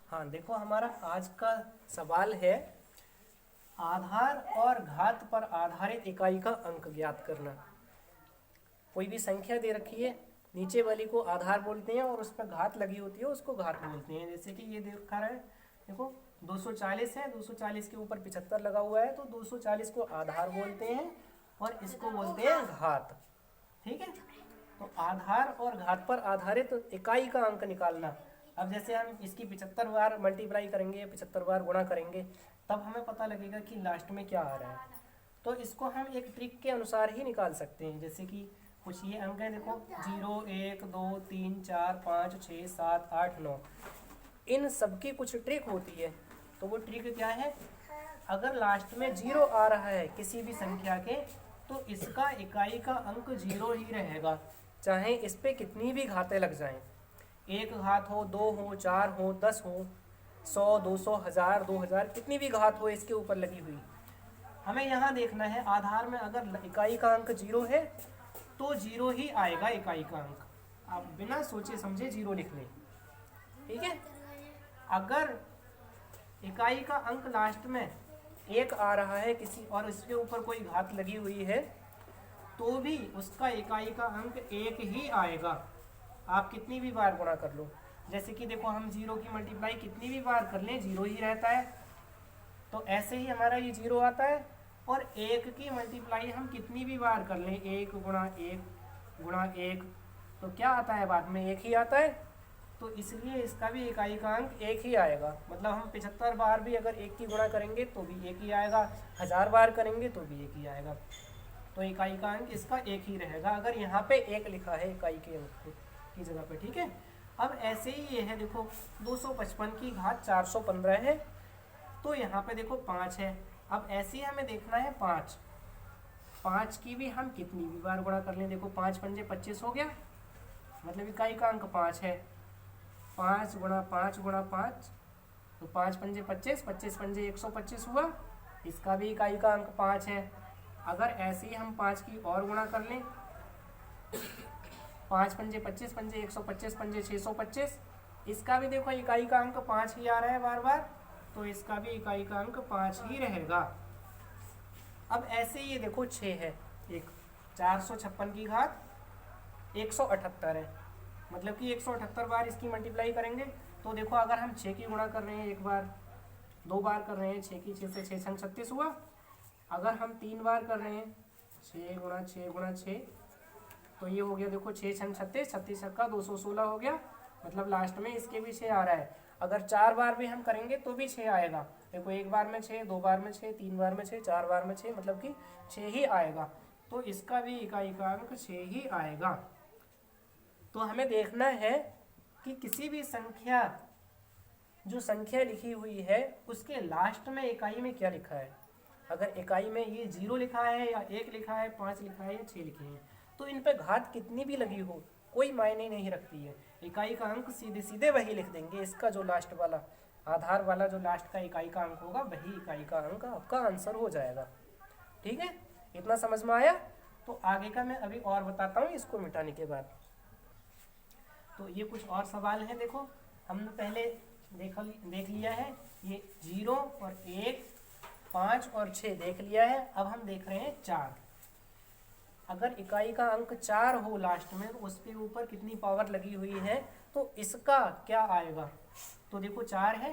हाँ देखो, हमारा आज का सवाल है आधार और घात पर आधारित इकाई का अंक ज्ञात करना। कोई भी संख्या दे रखी है, नीचे वाली को आधार बोलते हैं और उस पर घात लगी होती है उसको घात बोलते हैं। जैसे कि ये देखा रहा है, देखो 240 है, 240 के ऊपर 75 लगा हुआ है, तो 240 को आधार बोलते हैं और इसको बोलते हैं घात। ठीक है, तो आधार और घात पर आधारित इकाई का अंक निकालना। अब जैसे हम इसकी 75 बार मल्टीप्लाई करेंगे, 75 बार गुणा करेंगे, तब हमें पता लगेगा कि लास्ट में क्या आ रहा है। तो इसको हम एक ट्रिक के अनुसार ही निकाल सकते हैं। जैसे कि कुछ ये अंक है, देखो 0 1 2 3 4 5 6 7 8 9, इन सबकी कुछ ट्रिक होती है। तो वो ट्रिक क्या है, अगर लास्ट में 0 आ रहा है किसी भी संख्या के, तो इसका इकाई का अंक 0 ही रहेगा, चाहे इस पे कितनी भी घातें लग जाएं। 1 घात हो, 2 हो, 4 हो, 10 हो, 100 200 1000 2000, कितनी भी घात हो इसके ऊपर लगी हुई, हमें यहाँ देखना है आधार में अगर इकाई का अंक 0 है तो 0 ही आएगा इकाई का अंक। आप बिना सोचे समझे 0 लिख लें। ठीक है, अगर इकाई का अंक लास्ट में 1 आ रहा है किसी और इसके ऊपर कोई घात लगी हुई है, तो भी उसका इकाई का अंक 1 ही आएगा, आप कितनी भी बार गुणा कर लो। जैसे कि देखो, हम 0 की मल्टीप्लाई कितनी भी बार कर लें 0 ही रहता है, तो ऐसे ही हमारा ये 0 आता है। और 1 की मल्टीप्लाई हम कितनी भी बार कर लें, 1 गुणा 1 गुणा 1, तो क्या आता है बाद में, 1 ही आता है। तो इसलिए इसका भी इकाई का अंक 1 ही आएगा। मतलब हम 75 बार भी अगर 1 की गुणा करेंगे तो भी 1 ही आएगा, 1000 बार करेंगे तो भी 1 ही आएगा। तो इकाई का अंक इसका 1 ही रहेगा, अगर यहाँ पे 1 लिखा है इकाई के अंक की जगह पे। ठीक है, अब ऐसे ही ये है, देखो 255 की घात 415 है, तो यहाँ पे देखो 5 है। अब ऐसे ही हमें देखना है 5 की भी हम कितनी भी बार गुणा कर लें। देखो 5 पंजे 25 हो गया, मतलब इकाई का अंक 5 है। 5 गुणा 5 गुणा 5, तो 5 पंजे 25, 25 पंजे 125 हुआ, इसका भी इकाई का अंक 5 है। अगर ऐसे ही हम 5 की और गुणा कर लें, 5 पंजे 25 पंजे 125 पंजे 625, इसका भी देखो इकाई का अंक 5 ही आ रहा है बार बार, तो इसका भी इकाई का अंक 5 ही रहेगा। अब ऐसे ही ये देखो 6 है, एक 456 की घात 178 है, मतलब कि 178 बार इसकी मल्टीप्लाई करेंगे। तो देखो अगर हम 6 की गुणा कर रहे हैं, एक बार 2 बार कर रहे हैं, 6 की 6 से 6 छंग 36 हुआ। अगर हम 3 बार कर रहे हैं, 6 गुणा 6 गुणा 6, तो ये हो गया देखो 6 छंग 36, 36 छक्का 216 हो गया, मतलब लास्ट में इसके भी 6 आ रहा है। अगर 4 बार भी हम करेंगे तो भी 6 आएगा। देखो 1 बार में 6, 2 बार में 6, 3 बार में 6, 4 बार में 6, मतलब कि 6 ही आएगा। तो इसका भी इकाई का अंक 6 ही आएगा। तो हमें देखना है कि किसी भी संख्या, जो संख्या लिखी हुई है उसके लास्ट में इकाई में क्या लिखा है। अगर इकाई में ये 0 लिखा है या 1 लिखा है, 5 लिखा है या 6 लिखे हैं, तो इन पे घात कितनी भी लगी हो कोई मायने नहीं रखती है, इकाई का अंक सीधे सीधे वही लिख देंगे। इसका जो लास्ट वाला आधार वाला जो लास्ट का इकाई का अंक होगा, वही इकाई का अंक आपका आंसर हो जाएगा। ठीक है, इतना समझ में आया। तो आगे का मैं अभी और बताता हूँ इसको मिटाने के बाद। तो ये कुछ और सवाल है, देखो हमने पहले देख लिया है, ये 0 और 1 5 और 6 देख लिया है। अब हम देख रहे हैं 4। अगर इकाई का अंक 4 हो लास्ट में, तो उसके ऊपर कितनी पावर लगी हुई है, तो इसका क्या आएगा। तो देखो 4 है,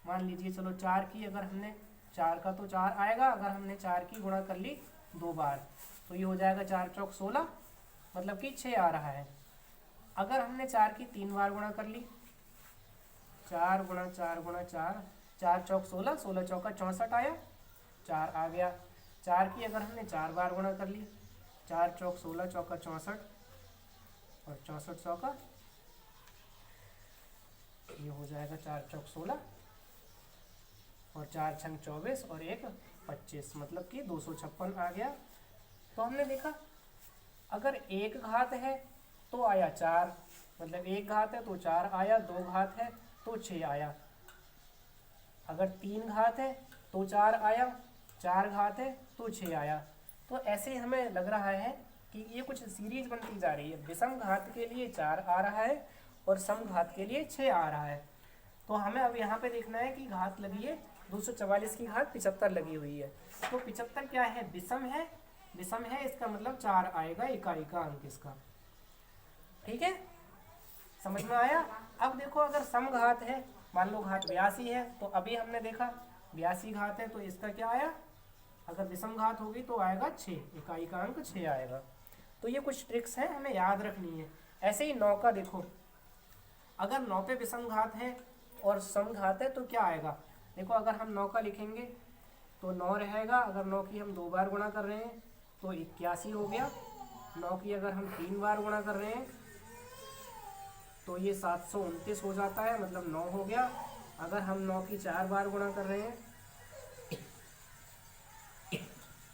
मान लीजिए चलो 4 की अगर हमने 4 का तो 4 आएगा, अगर हमने 4 की गुणा कर ली 2 बार, तो ये हो जाएगा 4 चौक 16, मतलब कि 6 आ रहा है। अगर हमने 4 की 3 बार गुणा कर ली, 4 गुणा 4 गुणा 4, 4 चौक 16, 16 चौका 64 आया, 4 आ गया। 4 की अगर हमने 4 बार गुणा कर ली, 4 चौक 16 चौका 64 और 64 चौका, ये हो जाएगा 4 चौक 16 और 4 छंग 24 और 1 25, मतलब कि 256 आ गया। तो हमने देखा अगर 1 घात है तो आया 4, मतलब 1 घात है तो 4 आया, 2 घात है तो 6 आया। अगर 3 घात है तो 4 आया, 4 घात है तो 6 आया। तो ऐसे हमें लग रहा है कि ये कुछ सीरीज बनती जा रही है। विषम घात के लिए 4 आ रहा है और सम घात के लिए 6 आ रहा है। तो हमें अब यहाँ पे देखना है कि घात लगी है 244 की घात 75 लगी हुई है। तो 75 क्या है, विषम है, विषम है इसका मतलब 4 आएगा इकाई का अंक इसका। ठीक है, समझ में आया। अब देखो अगर समघात है, मान लो घात 82 है, तो अभी हमने देखा 82 घात है तो इसका क्या आया, अगर विषम घात होगी तो आएगा 6, इकाई का अंक 6 आएगा। तो ये कुछ ट्रिक्स हैं हमें याद रखनी है। ऐसे ही 9 का देखो, अगर 9 पे विषम घात है और समघात है तो क्या आएगा, देखो अगर हम 9 का लिखेंगे तो 9 रहेगा, अगर 9 की हम 2 बार गुणा कर रहे हैं तो 81 हो गया, 9 की अगर हम 3 बार गुणा कर रहे हैं तो ये 729 हो जाता है, मतलब 9 हो गया। अगर हम 9 की 4 बार गुणा कर रहे हैं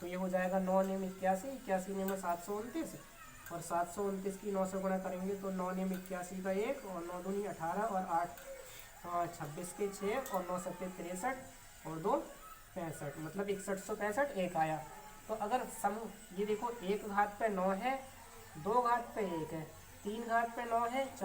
तो ये हो जाएगा 9 नियम 81, 81 नियम 729, और 729 की 9 से गुणा करेंगे तो 9 नियम 81 का 1, और 9 दूनी 18, और 8 26 के 6, और 9 सत्ते 63, और 2 65, मतलब 6165 एक आया। तो अगर सम, ये देखो 1 घात पे 9 है, 2 घात पे 1 है, 3 घात पे 9 है, 4